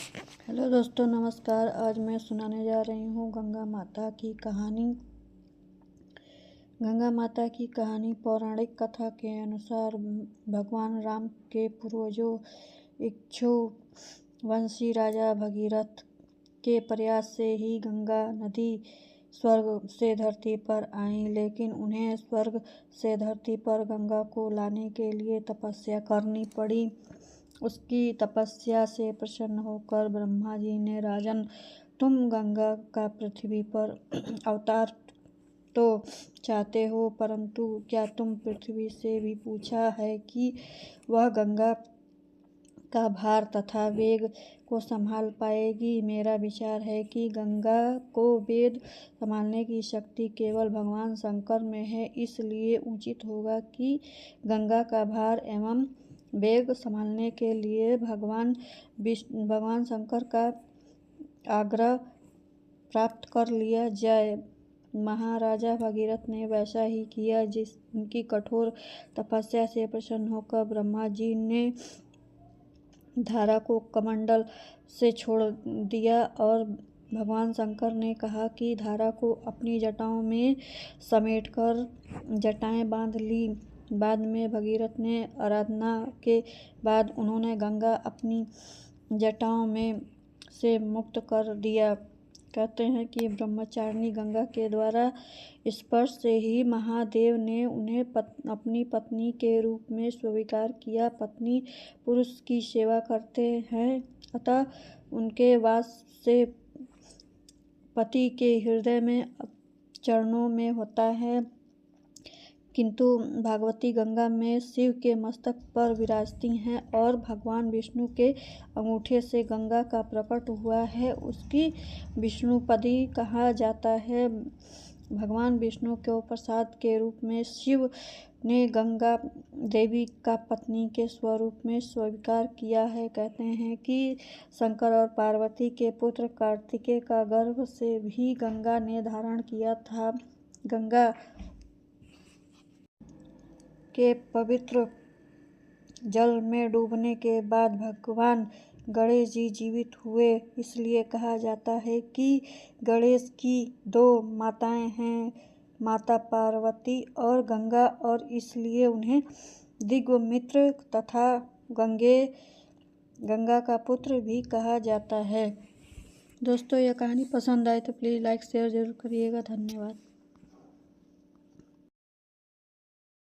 Hello दोस्तों, नमस्कार। आज मैं सुनाने जा रही हूँ गंगा माता की कहानी। गंगा माता की कहानी पौराणिक कथा के अनुसार भगवान राम के पूर्वजों इक्ष्वाकवंशी राजा भगीरथ के प्रयास से ही गंगा नदी स्वर्ग से धरती पर आई, लेकिन उन्हें स्वर्ग से धरती पर गंगा को लाने के लिए तपस्या करनी पड़ी। उसकी तपस्या से प्रसन्न होकर ब्रह्मा जी ने, राजन, तुम गंगा का पृथ्वी पर अवतार तो चाहते हो, परंतु क्या तुम पृथ्वी से भी पूछा है कि वह गंगा का भार तथा वेग को संभाल पाएगी? मेरा विचार है कि गंगा को वेद संभालने की शक्ति केवल भगवान शंकर में है, इसलिए उचित होगा कि गंगा का भार एवं वेग संभालने के लिए भगवान शंकर का आग्रह प्राप्त कर लिया जाए। महाराजा भगीरथ ने वैसा ही किया। उनकी कठोर तपस्या से प्रसन्न होकर ब्रह्मा जी ने धारा को कमंडल से छोड़ दिया और भगवान शंकर ने कहा कि धारा को अपनी जटाओं में समेटकर जटाएं बांध ली। बाद में भगीरथ ने आराधना के बाद उन्होंने गंगा अपनी जटाओं में से मुक्त कर दिया। कहते हैं कि ब्रह्मचारिणी गंगा के द्वारा स्पर्श से ही महादेव ने उन्हें अपनी पत्नी के रूप में स्वीकार किया। पत्नी पुरुष की सेवा करते हैं, अतः उनके वास से पति के हृदय में चरणों में होता है, किंतु भागवती गंगा में शिव के मस्तक पर विराजती हैं और भगवान विष्णु के अंगूठे से गंगा का प्रकट हुआ है। उसकी विष्णुपदी कहा जाता है। भगवान विष्णु के प्रसाद के रूप में शिव ने गंगा देवी का पत्नी के स्वरूप में स्वीकार किया है। कहते हैं कि शंकर और पार्वती के पुत्र कार्तिकेय का गर्भ से भी गंगा ने धारण किया था। गंगा के पवित्र जल में डूबने के बाद भगवान गणेश जी जीवित हुए। इसलिए कहा जाता है कि गणेश की दो माताएं हैं, माता पार्वती और गंगा, और इसलिए उन्हें दिव्यमित्र तथा गंगा का पुत्र भी कहा जाता है। दोस्तों, यह कहानी पसंद आए तो प्लीज़ लाइक शेयर जरूर करिएगा। धन्यवाद।